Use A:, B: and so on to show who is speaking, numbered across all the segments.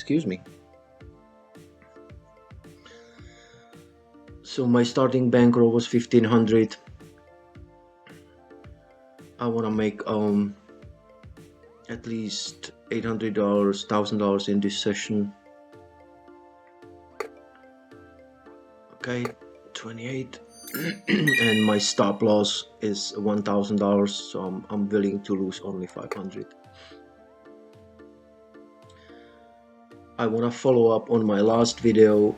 A: excuse me. So my starting bankroll was 1500. I want to make at least $800, $1000 in this session. Okay, 28. And my stop loss is $1000, so I'm willing to lose only 500. I want to follow up on my last video,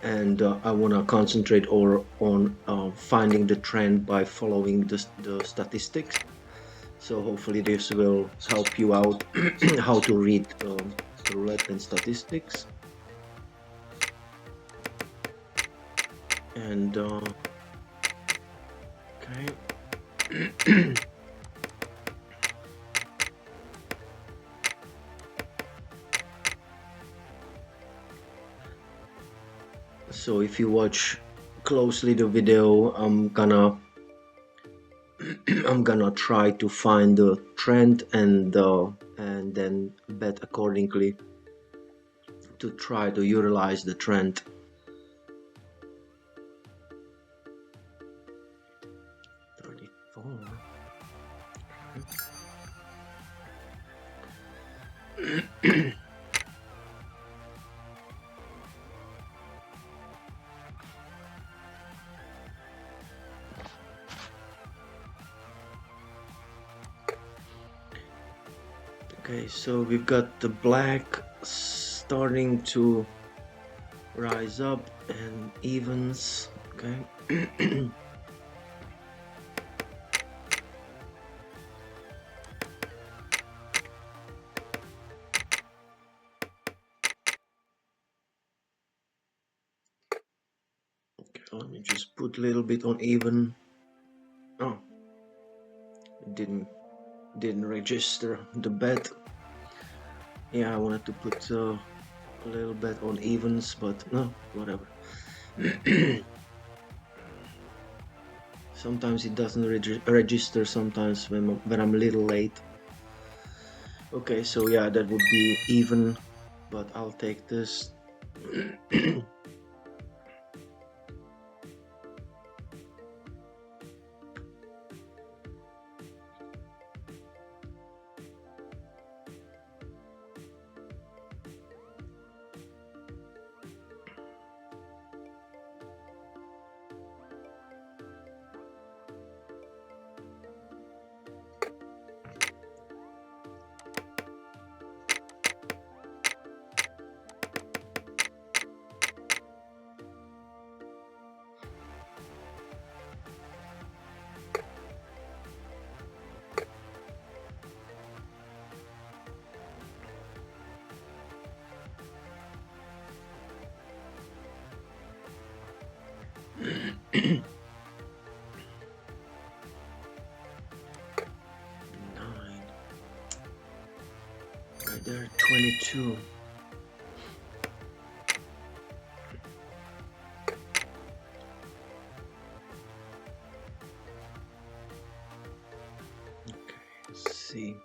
A: and I want to concentrate on finding the trend by following the statistics. So hopefully this will help you out how to read the roulette and statistics. And okay. So if you watch closely the video, I'm gonna try to find the trend and then bet accordingly to try to utilize the trend. Okay, so we've got the black starting to rise up and evens. Okay. Okay, let me just put a little bit on even. Oh, it didn't register the bet. Yeah, I wanted to put a little bet on evens, but no, whatever. Sometimes it doesn't register sometimes when I'm a little late. Okay, so yeah, that would be even, but I'll take this. Right there, 22. Okay, let's see.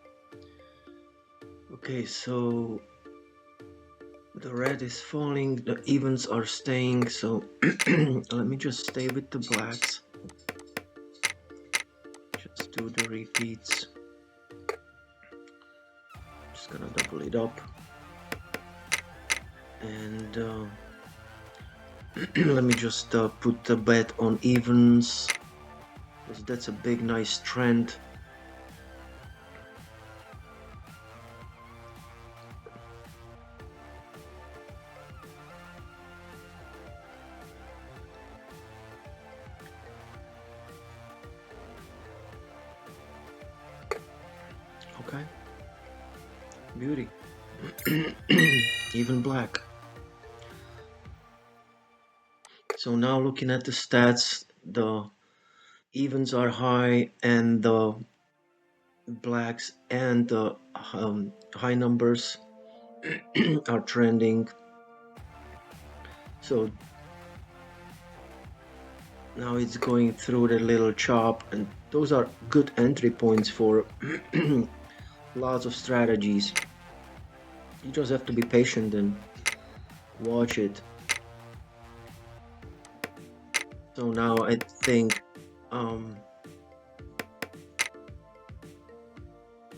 A: Okay, so the red is falling, the evens are staying, so let me just stay with the blacks. Just do the repeats. Just gonna double it up. And let me just put the bet on evens, because that's a big nice trend. Okay, beauty. Even black. So now looking at the stats, the evens are high and the blacks and the high numbers are trending. So now it's going through the little chop, and those are good entry points for lots of strategies. You just have to be patient and watch it. So now I think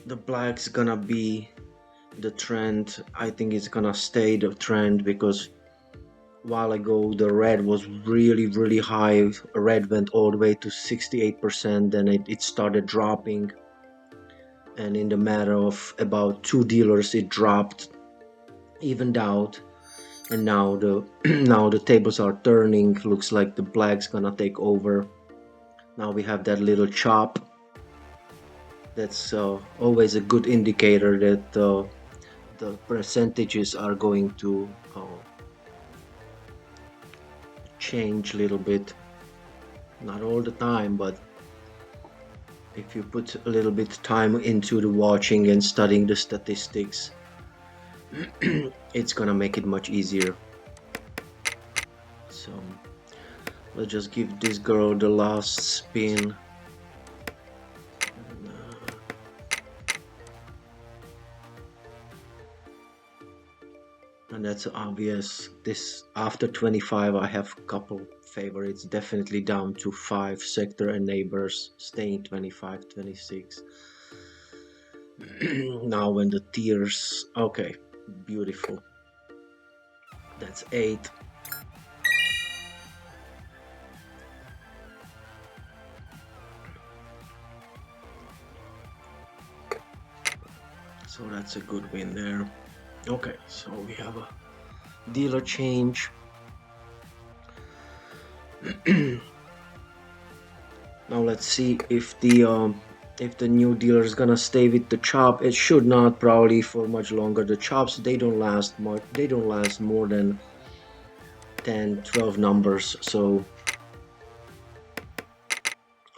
A: the black's gonna be the trend. I think it's gonna stay the trend because a while ago the red was really high. Red went all the way to 68%, then it started dropping, and in the matter of about 2 dealers it dropped, evened out, and now the now the tables are turning. Looks like the black's gonna take over. Now we have that little chop. That's always a good indicator that the percentages are going to change a little bit. Not all the time, but if you put a little bit time into the watching and studying the statistics, it's gonna make it much easier. So let's just give this girl the last spin. And that's obvious. This after 25 I have a couple favorites, definitely down to 5, sector and neighbors, staying 25, 26. Now when the tiers, okay, beautiful. That's 8. So that's a good win there. Okay, so we have a dealer change. Now let's see if the new dealer is gonna stay with the chop. It should not, probably for much longer. The chops, they don't last much. They don't last more than 10, 12 numbers. So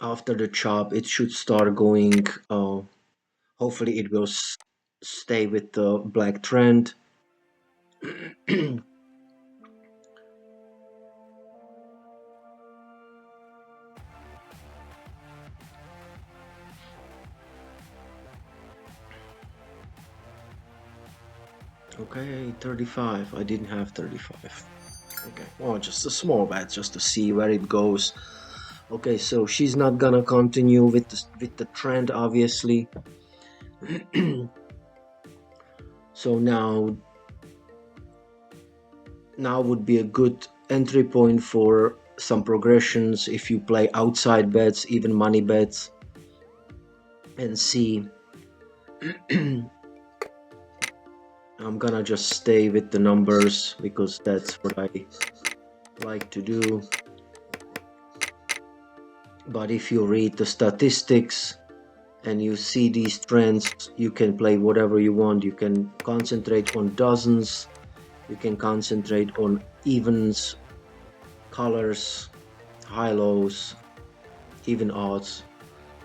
A: after the chop, it should start going. Hopefully, it will stay with the black trend. Okay, 35. I didn't have 35. Okay, well, just a small bet just to see where it goes. Okay, so she's not gonna continue with the trend, obviously. So now would be a good entry point for some progressions if you play outside bets, even money bets, and see. I'm gonna just stay with the numbers because that's what I like to do. But if you read the statistics and you see these trends, you can play whatever you want. You can concentrate on dozens, you can concentrate on evens, colors, high-lows, even odds,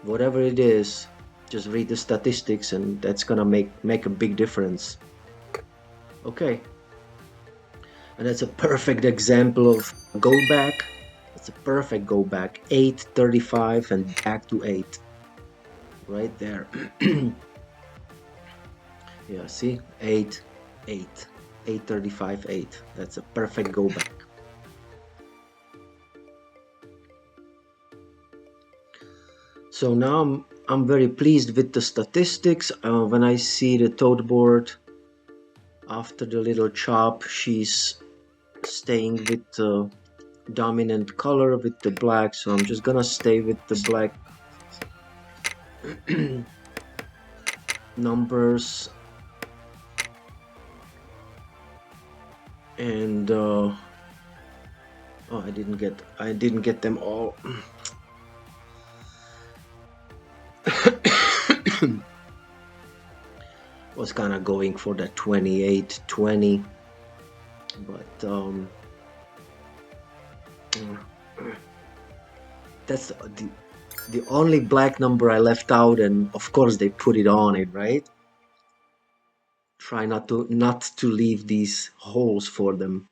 A: whatever it is. Just read the statistics and that's gonna make a big difference. Okay, and that's a perfect example of go back. It's a perfect go back. 8, 35 and back to 8 right there. Yeah, see, 8, 8, 8, 35, 8. That's a perfect go back. So now I'm very pleased with the statistics. When I see the tote board after the little chop, she's staying with the dominant color, with the black. So I'm just gonna stay with the black numbers. And oh, I didn't get them all. Was kind of going for that 28, 20, but that's the only black number I left out, and of course they put it on it, right? Try not to leave these holes for them.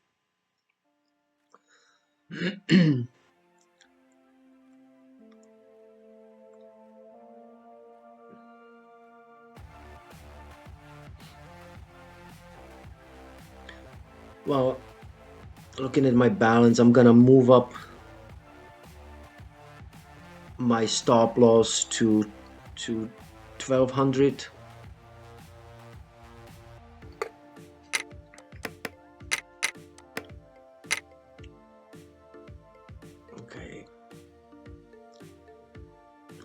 A: Well, looking at my balance, I'm gonna move up my stop loss to 1200. Okay,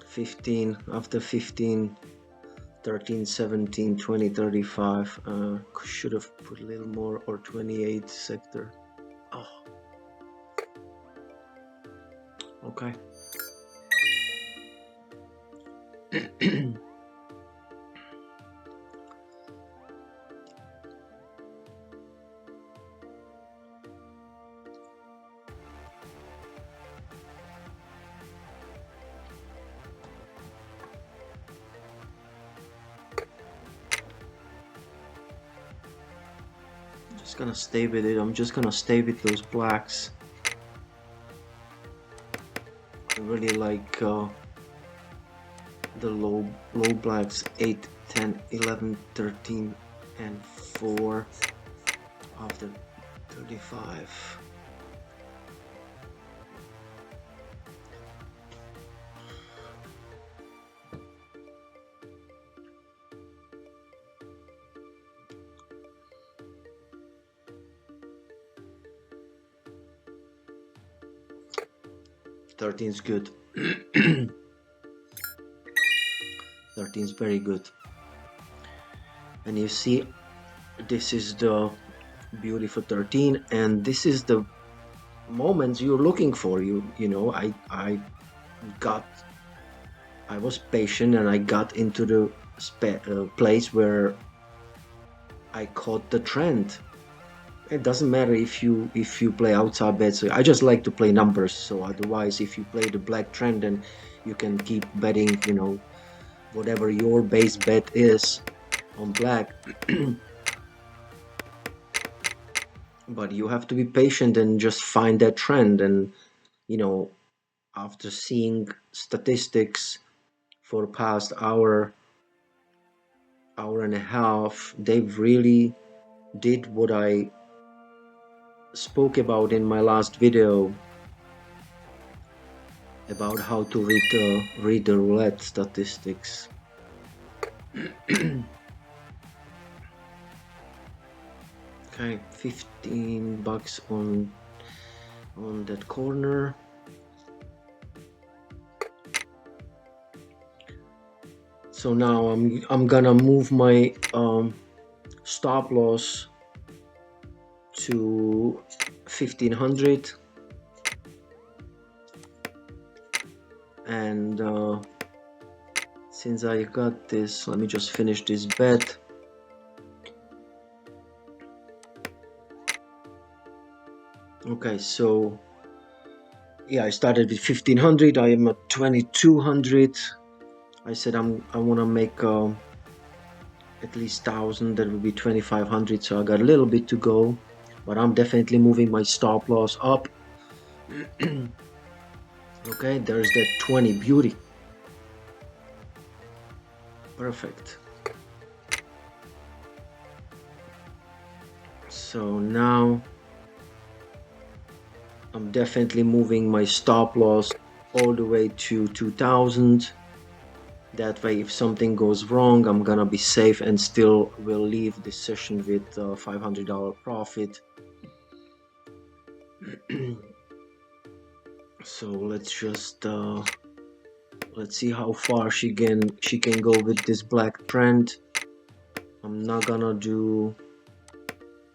A: 15 after 15, 13, 17, 20, 35. Should have put a little more, or 28 sector. Oh, okay. Just gonna stay with it. I'm just gonna stay with those blacks. I really like the low blacks, 8, 10, 11, 13, and 4 after 35. Thirteen's good. 13's very good. And you see, this is the beauty for 13, and this is the moments you're looking for. You know, I was patient, and I got into the place where I caught the trend. It doesn't matter if you play outside bets. I just like to play numbers. So otherwise, if you play the black trend, then you can keep betting, you know, whatever your base bet is on black. But you have to be patient and just find that trend. And you know, after seeing statistics for past hour and a half, they really did what I spoke about in my last video about how to read the roulette statistics. Okay, 15 bucks on that corner. So now I'm gonna move my stop loss to 1500, and since I got this, let me just finish this bet. Okay, so yeah, I started with 1500. I am at 2200. I said I want to make at least 1000. That would be 2500. So I got a little bit to go, but I'm definitely moving my stop loss up. Okay, there's that 20 beauty. Perfect. So now I'm definitely moving my stop loss all the way to 2000. That way, if something goes wrong, I'm gonna be safe and still will leave this session with $500 profit. So let's just let's see how far she can go with this black trend. I'm not gonna do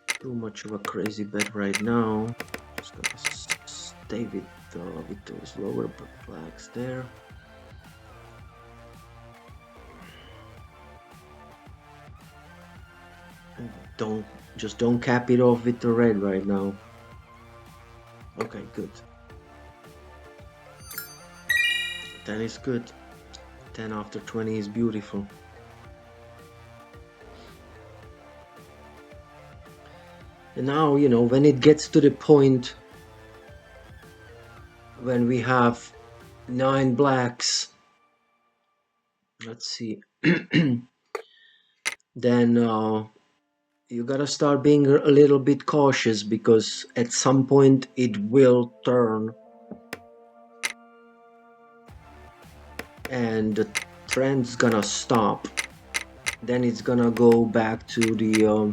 A: too much of a crazy bet right now. Just gonna stay with those lower blacks there. Don't cap it off with the red right now. Okay, good. 10 is good. 10 after 20 is beautiful. And now, you know, when it gets to the point when we have 9 blacks, let's see, then you gotta start being a little bit cautious, because at some point it will turn and the trend's gonna stop. Then it's gonna go back to the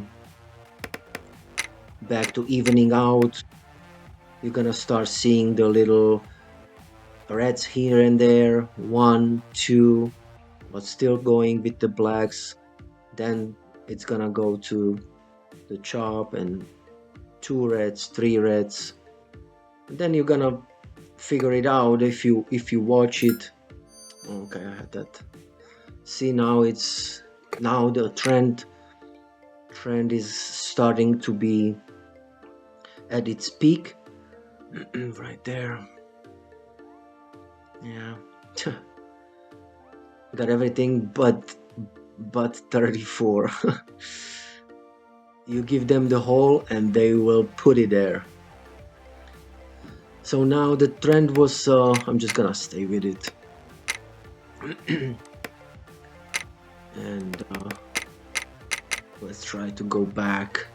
A: back to evening out. You're gonna start seeing the little reds here and there, 1, 2, but still going with the blacks. Then it's gonna go to the chop and 2 reds, 3 reds. And then you're gonna figure it out if you watch it. Okay, I had that. See, now the trend is starting to be at its peak. Right there. Yeah. Got everything but 34. You give them the hole and they will put it there. So now the trend was I'm just gonna stay with it. And let's try to go back.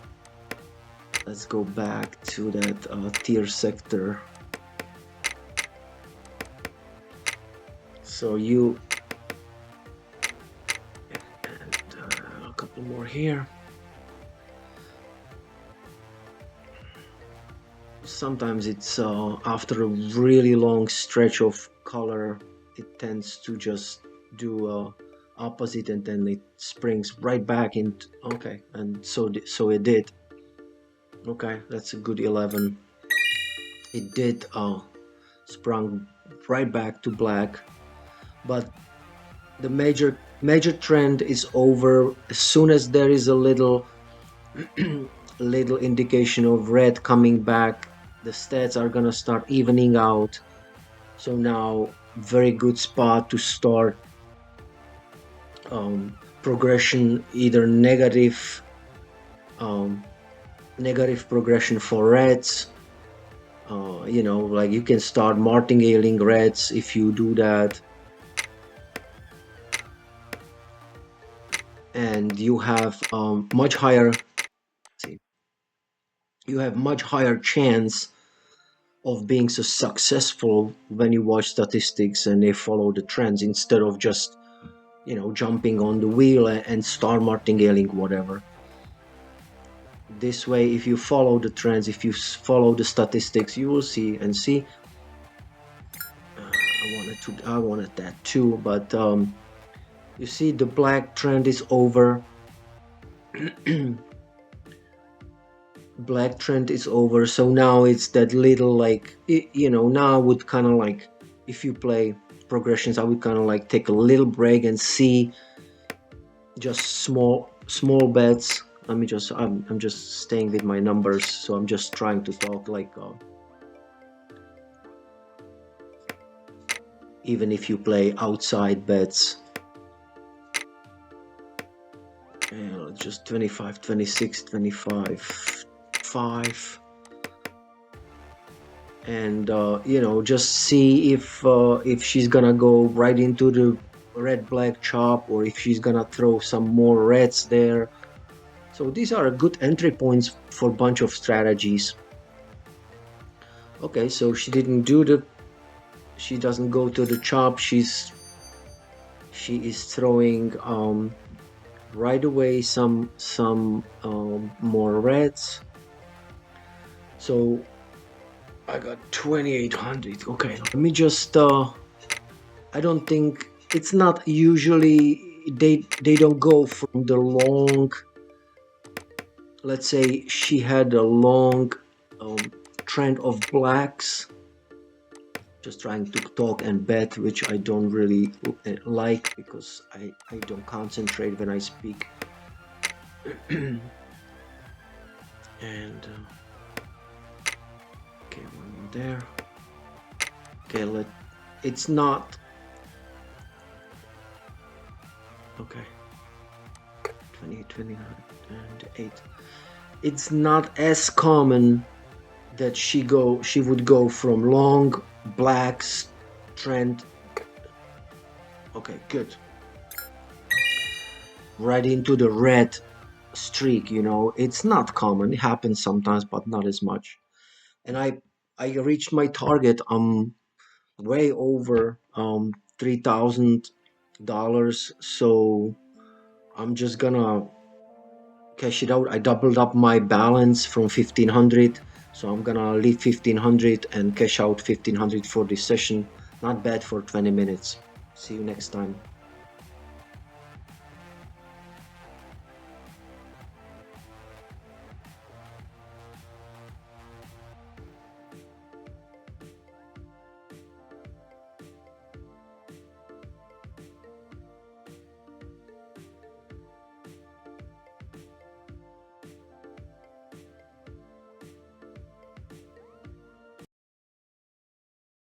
A: Let's go back to that tier sector. So you and a couple more here. Sometimes it's after a really long stretch of color, it tends to just do opposite, and then it springs right back into. Okay, and so it did. Okay, that's a good 11. It did sprung right back to black, but the major trend is over. As soon as there is a little little indication of red coming back, the stats are gonna start evening out. So now, very good spot to start progression, either negative progression for reds. You know, like you can start martingaling reds if you do that, and you have much higher. See, you have much higher chance of being so successful when you watch statistics and they follow the trends, instead of just, you know, jumping on the wheel and start martingaling whatever. This way, if you follow the trends, if you follow the statistics, you will see. And see, I wanted that too, but you see the black trend is over. Black trend is over, so now it's that little, like, you know, now I would kind of like, if you play progressions, I would kind of like take a little break and see just small bets. Let me just I'm just staying with my numbers, so I'm just trying to talk like even if you play outside bets. Just 25, 26, 25, 5, and you know, just see if she's gonna go right into the red black chop, or if she's gonna throw some more reds there. So these are good entry points for a bunch of strategies. Okay, so she didn't do the, she doesn't go to the chop. She is throwing right away some more reds. So I got 2800. Okay, let me just I don't think, it's not usually, they don't go from the long, let's say she had a long trend of blacks. Just trying to talk and bet, which I don't really like, because I don't concentrate when I speak. And okay, one more there. Okay, it's not, okay, 28, 29, and 8. It's not as common that she would go from long blacks trend. Okay, good. Right into the red streak, you know. It's not common. It happens sometimes, but not as much. And I reached my target. I'm way over $3,000. So I'm just gonna cash it out. I doubled up my balance from 1,500, so I'm gonna leave 1,500 and cash out 1,500 for this session. Not bad for 20 minutes. See you next time.